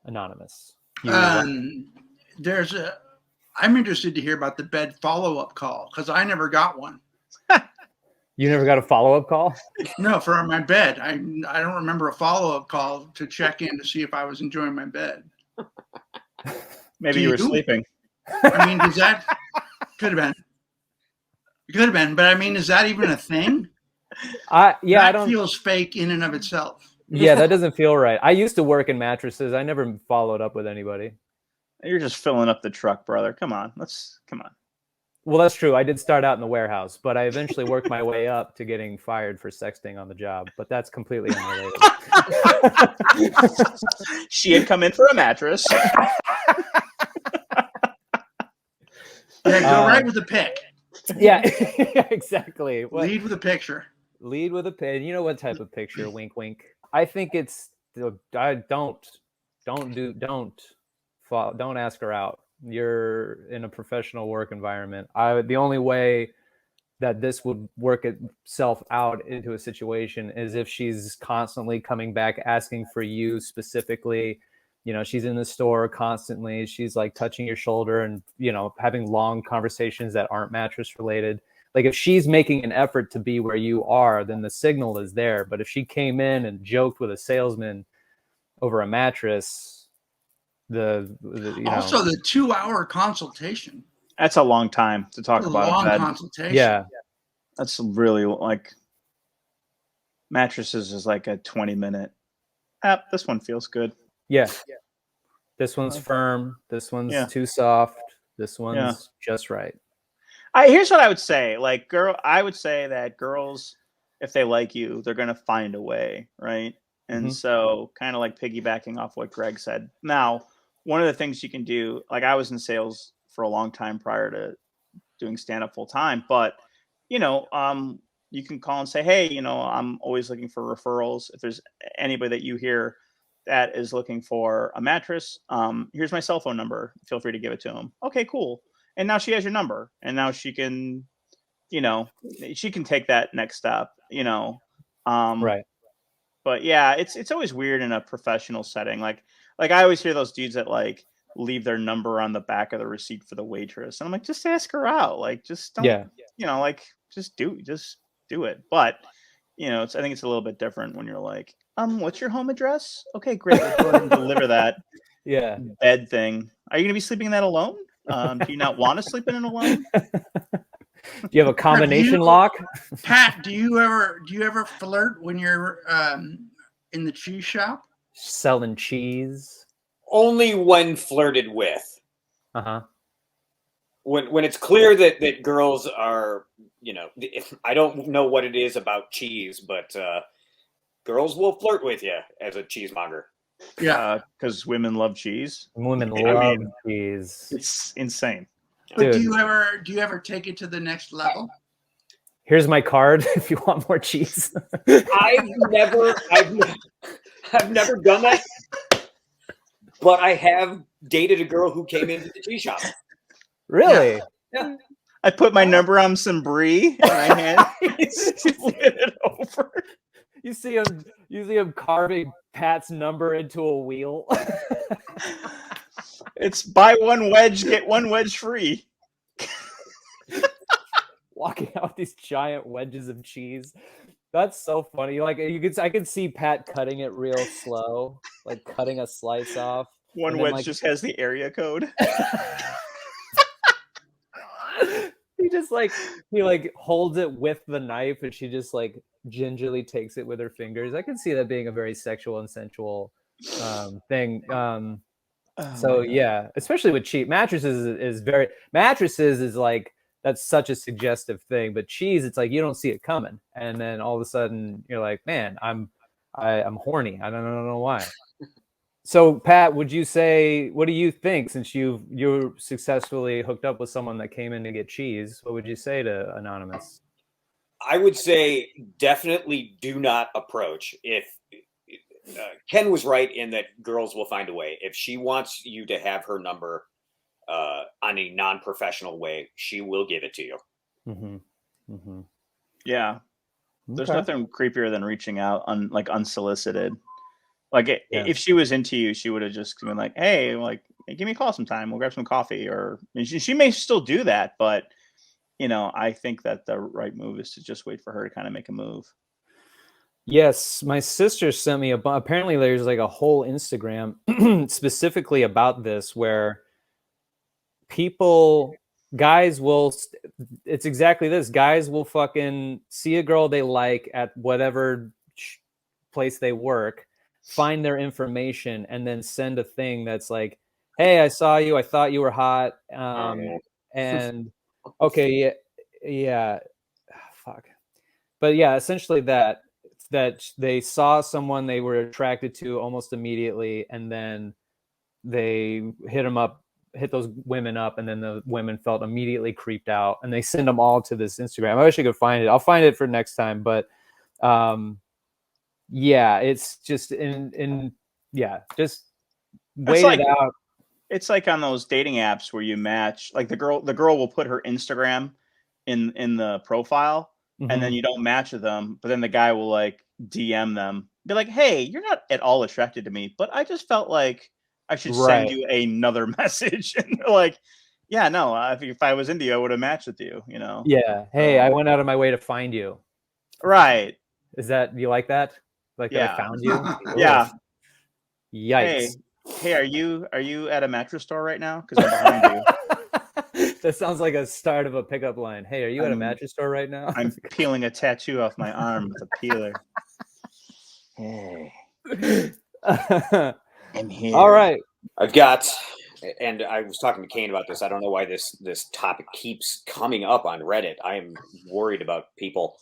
Anonymous. I'm interested to hear about the bed follow-up call because I never got one. You never got a follow-up call? No, for my bed. I don't remember a follow-up call to check in to see if I was enjoying my bed. Maybe you were sleeping. I mean, could have been. It could have been, but I mean, is that even a thing? That feels fake in and of itself. Yeah, that doesn't feel right. I used to work in mattresses. I never followed up with anybody. You're just filling up the truck, brother. Come on. Well, that's true. I did start out in the warehouse, but I eventually worked my way up to getting fired for sexting on the job. But that's completely unrelated. She had come in for a mattress. Yeah, go right with the pic. Yeah, exactly. Lead with a picture. Lead with a pin. You know what type of picture? Wink, wink. I think it's. Don't ask her out. You're in a professional work environment. The only way that this would work itself out into a situation is if she's constantly coming back asking for you specifically. You know, she's in the store constantly. She's like touching your shoulder and, you know, having long conversations that aren't mattress related. Like if she's making an effort to be where you are, then the signal is there. But if she came in and joked with a salesman over a mattress, the 2-hour consultation. That's a long time to talk about long a bed. Consultation. Yeah. That's really like mattresses is like a 20-minute. This one feels good. Yeah. This one's firm. This one's too soft. This one's just right. Here's what I would say. Like, I would say that girls, if they like you, they're going to find a way, right? And so kind of like piggybacking off what Greg said. Now, one of the things you can do, like I was in sales for a long time prior to doing stand-up full time, but, you know, you can call and say, hey, you know, I'm always looking for referrals. If there's anybody that you hear that is looking for a mattress, here's my cell phone number. Feel free to give it to them. Okay, cool. And now she has your number, and now she can, you know, she can take that next step, you know. Right. But yeah, it's always weird in a professional setting. Like I always hear those dudes that like leave their number on the back of the receipt for the waitress, and I'm like, just ask her out. Like, just don't, you know, like just do it. But you know, I think it's a little bit different when you're like, what's your home address? Okay, great. Let's go ahead and deliver that. Bed thing. Are you gonna be sleeping in that alone? Do you not want to sleep in it alone? Do you have a combination lock? Pat, do you ever flirt when you're in the cheese shop? Selling cheese? Only when flirted with. Uh-huh. When it's clear that girls are, you know, I don't know what it is about cheese, but girls will flirt with you as a cheesemonger. Yeah, because women love cheese. Women love cheese. It's insane. But do you ever take it to the next level? Here's my card if you want more cheese. I've never done that, but I have dated a girl who came into the cheese shop. Really? Yeah. I put my number on some brie and I slid it over. You see him carving Pat's number into a wheel. It's buy one wedge, get one wedge free. Walking out with these giant wedges of cheese. That's so funny. Like I could see Pat cutting it real slow, like cutting a slice off. One wedge just has the area code. He holds it with the knife, and she just like gingerly takes it with her fingers. I can see that being a very sexual and sensual thing. Especially with cheap mattresses is like, that's such a suggestive thing. But cheese, it's like you don't see it coming, and then all of a sudden you're like, man, I'm horny. I don't know why. So Pat, would you say, what do you think, since you successfully hooked up with someone that came in to get cheese? What would you say to Anonymous? I would say definitely do not approach. If Ken was right in that girls will find a way. If she wants you to have her number on a non-professional way, she will give it to you. Mm-hmm. Mm-hmm. Yeah. There's nothing creepier than reaching out unsolicited. Like if she was into you, she would have just been like, hey, like, give me a call sometime. We'll grab some coffee. Or she may still do that, but you know, I think that the right move is to just wait for her to kind of make a move. Yes, my sister sent me apparently there's like a whole Instagram specifically about this, where guys will, it's exactly this. Guys will fucking see a girl they like at whatever place they work, find their information, and then send a thing that's like, hey, I saw you, I thought you were hot, and okay, yeah, fuck, but yeah, essentially that they saw someone they were attracted to almost immediately, and then they hit those women up, and then the women felt immediately creeped out, and they send them all to this Instagram. I wish I could find it. I'll find it for next time, but yeah, it's just just wait it out. It's like on those dating apps where you match. Like the girl will put her Instagram in the profile, and then you don't match with them. But then the guy will like DM them, be like, "Hey, you're not at all attracted to me, but I just felt like I should send you another message." And they're like, "Yeah, no, if I was into you, I would have matched with you." You know? Yeah. Hey, I went out of my way to find you. Right. Is that, you like that? Like that I found you? Yeah. Yikes. Hey, are you at a mattress store right now? Because I'm behind you. That sounds like a start of a pickup line. Hey, are you at a mattress store right now? I'm peeling a tattoo off my arm with a peeler. Hey. I'm here. All right. I've got, and I was talking to Kane about this. I don't know why this topic keeps coming up on Reddit. I am worried about people.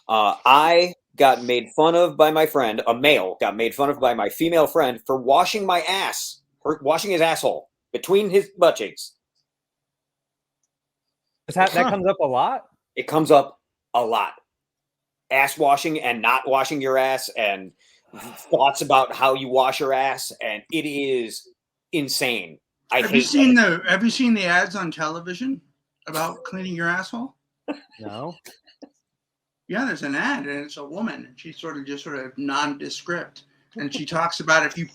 I got made fun of by my friend. A male got made fun of by my female friend for washing my ass, or washing his asshole between his butt cheeks. That comes up a lot? It comes up a lot. Ass washing and not washing your ass, and thoughts about how you wash your ass, and it is insane. Have you seen the ads on television about cleaning your asshole? No. Yeah, there's an ad, and it's a woman, and she's sort of nondescript, and she talks about if you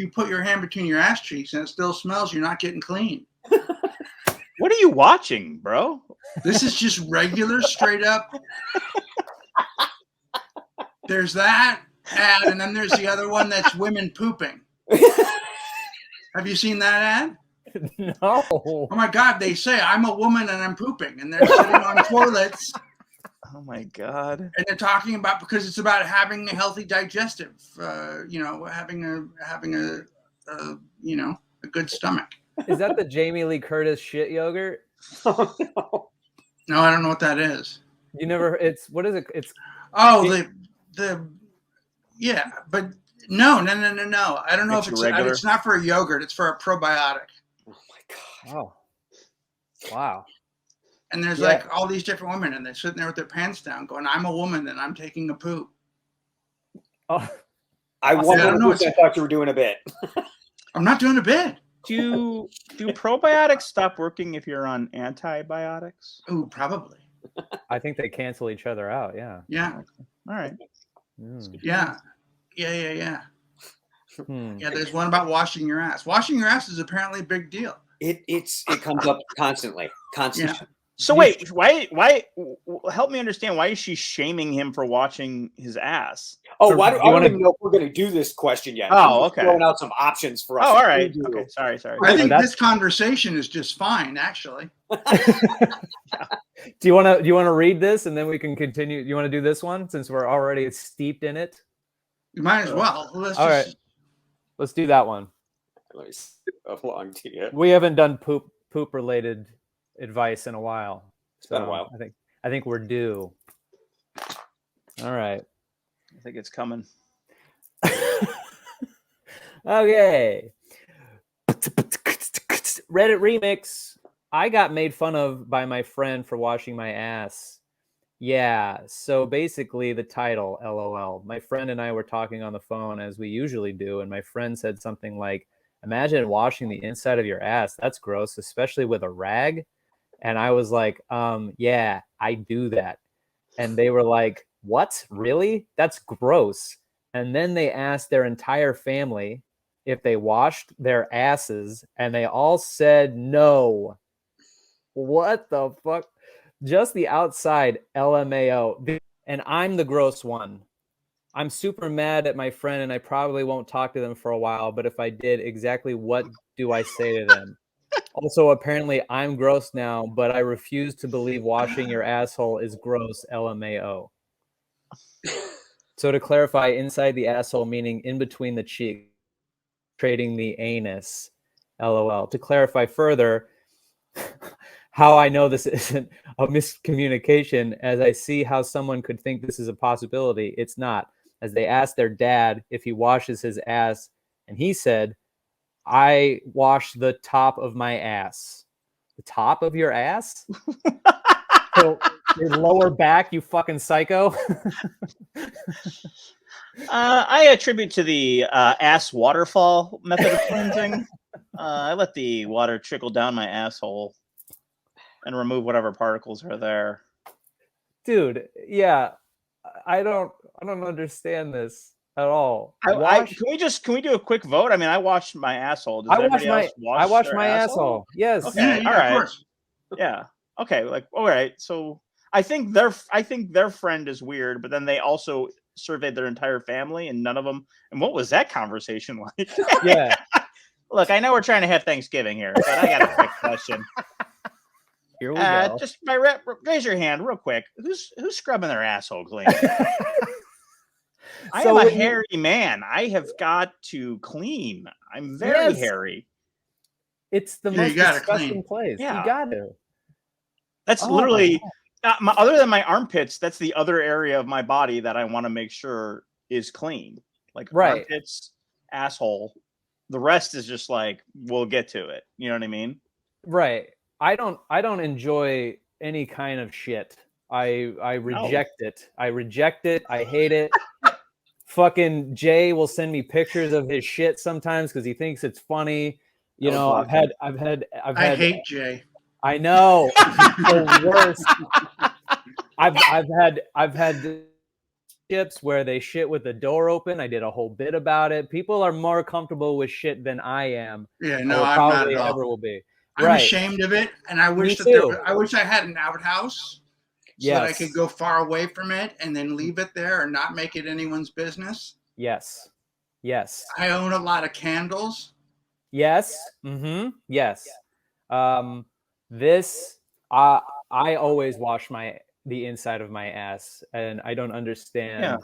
put your hand between your ass cheeks and it still smells, you're not getting clean. What are you watching, bro? This is just regular, straight up. There's that ad, and then there's the other one that's women pooping. Have you seen that ad? No. Oh my God, they say I'm a woman and I'm pooping, and they're sitting on toilets. Oh my God. And they're talking about, because it's about having a healthy digestive, having a good stomach. Is that the Jamie Lee Curtis shit yogurt? Oh, no. No, I don't know what that is. You never, what is it? It's yeah, but no. I don't know if it's not for a yogurt. It's for a probiotic. Oh my God. Oh, wow. And there's like all these different women, and they're sitting there with their pants down going, I'm a woman and I'm taking a poop. Oh, I thought you were doing a bit. I'm not doing a bit. Do probiotics stop working if you're on antibiotics? Ooh, probably. I think they cancel each other out. Yeah. Yeah. All right. Yeah. Yeah. There's one about washing your ass. Washing your ass is apparently a big deal. It comes up constantly. Yeah. So wait, why? Help me understand. Why is she shaming him for washing his ass? Oh, I don't even know if we're going to do this question yet. Oh, okay. Throwing out some options for us. Oh, all right. Okay. Sorry. I think this conversation is just fine, actually. Do you want to read this and then we can continue? You want to do this one since we're already steeped in it? You might as well. Right. Let's do that one. Let me see how long to you. We haven't done poop related advice in a while. It's been a while. I think we're due. All right. I think it's coming. Okay. Reddit remix. I got made fun of by my friend for washing my ass. Yeah, so basically the title, LOL. My friend and I were talking on the phone as we usually do, and my friend said something like, imagine washing the inside of your ass. That's gross, especially with a rag. And I was like, yeah, I do that. And they were like, what? Really? That's gross. And then they asked their entire family if they washed their asses, and they all said no. What the fuck? Just the outside, LMAO. And I'm the gross one. I'm super mad at my friend, and I probably won't talk to them for a while, but if I did, exactly what do I say to them? Also, apparently, I'm gross now, but I refuse to believe washing your asshole is gross, LMAO. So to clarify, inside the asshole, meaning in between the cheek, trading the anus, LOL. To clarify further, how I know this isn't a miscommunication, as I see how someone could think this is a possibility. It's not, as they asked their dad if he washes his ass, and he said, I wash the top of my ass. The top of your ass? So your lower back, you fucking psycho? I attribute to the ass waterfall method of cleansing. I let the water trickle down my asshole and remove whatever particles are there. Dude, yeah. I don't understand this at all. Can we do a quick vote? I mean, I washed my asshole. Does everybody else wash their my asshole. Yes. Okay. Yeah, All right. of course. Yeah. Okay. Like, all right. So I think their friend is weird, but then they also surveyed their entire family and none of them. And what was that conversation like? Yeah. Look, I know we're trying to have Thanksgiving here, but I got a quick question. Here we go. Just raise your hand real quick. Who's scrubbing their asshole clean? I am a hairy man. I have got to clean. I'm very hairy. It's the most disgusting place. Yeah. You got to. That's literally other than my armpits. That's the other area of my body that I want to make sure is clean. Like armpits, asshole. The rest is just like we'll get to it. You know what I mean? Right. I don't enjoy any kind of shit. I reject it. I reject it. I hate it. Fucking Jay will send me pictures of his shit sometimes because he thinks it's funny. You know, I've had. I hate Jay. I know. The worst. I've had ships where they shit with the door open. I did a whole bit about it. People are more comfortable with shit than I am. Yeah, no, I'm not at all. Ever will be. I'm ashamed of it, and I wish I wish I had an outhouse so that I could go far away from it and then leave it there and not make it anyone's business. Yes. I own a lot of candles. Yes. Mm-hmm. Yes. I always wash the inside of my ass, and I don't understand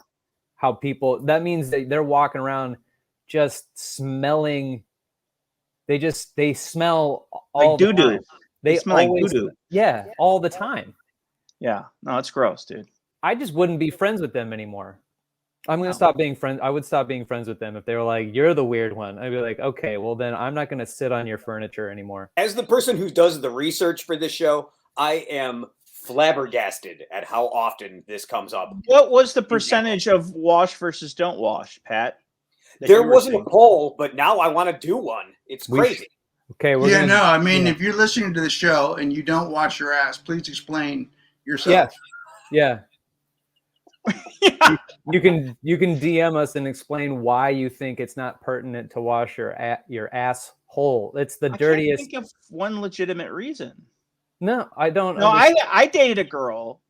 how people. That means that they're walking around just smelling. They smell all like doo-doo. They smell like doo-doo. Yeah, all the time. Yeah, no, it's gross, dude. I just wouldn't be friends with them anymore. I'm going to stop being friends. I would stop being friends with them if they were like, you're the weird one. I'd be like, okay, well then I'm not going to sit on your furniture anymore. As the person who does the research for this show, I am flabbergasted at how often this comes up. What was the percentage of wash versus don't wash, Pat? There wasn't a poll, but now I want to do one. It's crazy. Okay. I mean, if you're listening to the show and you don't wash your ass, please explain yourself. Yeah. You can DM us and explain why you think it's not pertinent to wash your asshole. It's the dirtiest. I can't think of one legitimate reason. No, I don't. No, I dated a girl,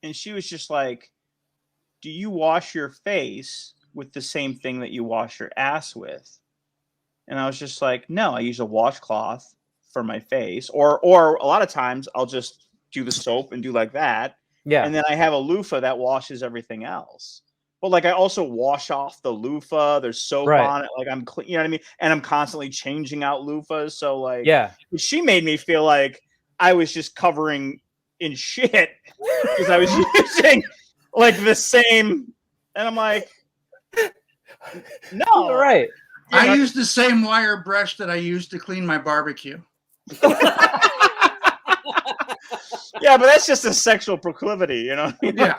and she was just like, "Do you wash your face with the same thing that you wash your ass with?" And I was just like, "No, I use a washcloth for my face, or a lot of times I'll just do the soap and do like that." Yeah. And then I have a loofah that washes everything else. But like I also wash off the loofah. There's soap on it. Like I'm clean, you know what I mean? And I'm constantly changing out loofahs. So like, she made me feel like I was just covering in shit because I was using like the same. And I'm like, no. Right. I use the same wire brush that I use to clean my barbecue. Yeah, but that's just a sexual proclivity, you know? Yeah.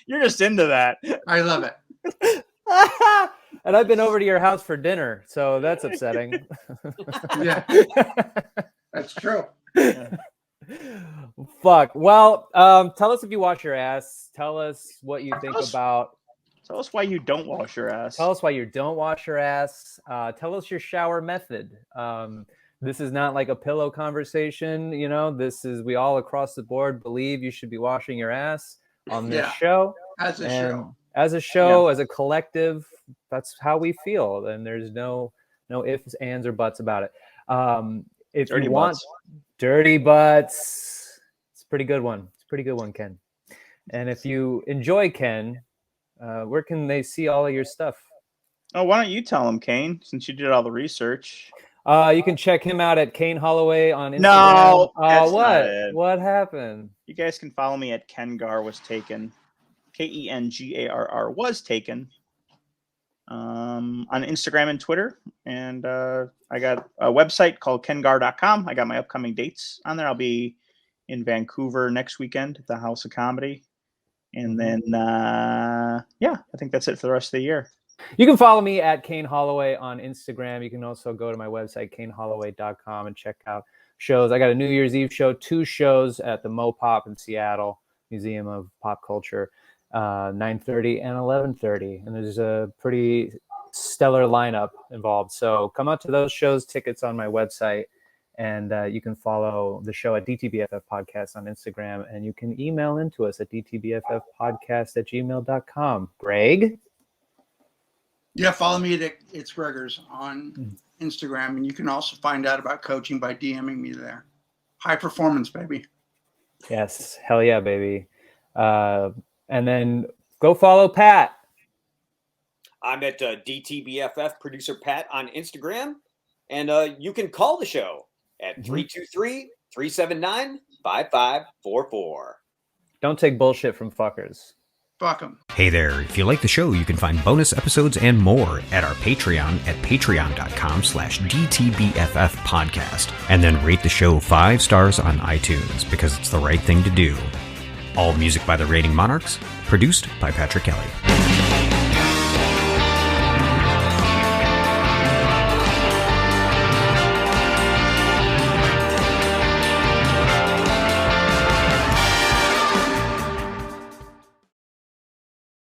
You're just into that. I love it. And I've been over to your house for dinner, so that's upsetting. Yeah. That's true. Fuck. Well, tell us if you wash your ass. Tell us what you think about. Tell us why you don't wash your ass. Tell us why you don't wash your ass. Tell us your shower method. This is not like a pillow conversation, you know. This is we all across the board believe you should be washing your ass on this show. As a show, as a collective, that's how we feel. And there's no ifs, ands, or buts about it. If dirty you want butts. Dirty butts, it's a pretty good one. It's a pretty good one, Ken. And if you enjoy Ken, where can they see all of your stuff? Oh, why don't you tell them, Kane, since you did all the research? You can check him out at Kane Holloway on Instagram. No, what happened? You guys can follow me at Ken Garr was taken. KenGarr was taken. On Instagram and Twitter. And I got a website called kengarr.com. I got my upcoming dates on there. I'll be in Vancouver next weekend at the House of Comedy. And then, I think that's it for the rest of the year. You can follow me at Kane Holloway on Instagram. You can also go to my website, kaneholloway.com, and check out shows. I got a New Year's Eve show, 2 shows at the Mopop in Seattle, Museum of Pop Culture, 9:30 and 11:30. And there's a pretty stellar lineup involved. So come out to those shows, tickets on my website. And you can follow the show at DTBFF Podcast on Instagram. And you can email into us at dtbffpodcast@gmail.com. Greg? Yeah, follow me at It's Gregors on Instagram. And you can also find out about coaching by DMing me there. High performance, baby. Yes. Hell yeah, baby. And then go follow Pat. I'm at DTBFF Producer Pat on Instagram. And you can call the show at 323-379-5544. Don't take bullshit from fuckers. Fuck them. Hey there, if you like the show, you can find bonus episodes and more at our Patreon at patreon.com/DTBFF podcast. And then rate the show 5 stars on iTunes because it's the right thing to do. All music by the Rating Monarchs, produced by Patrick Kelly.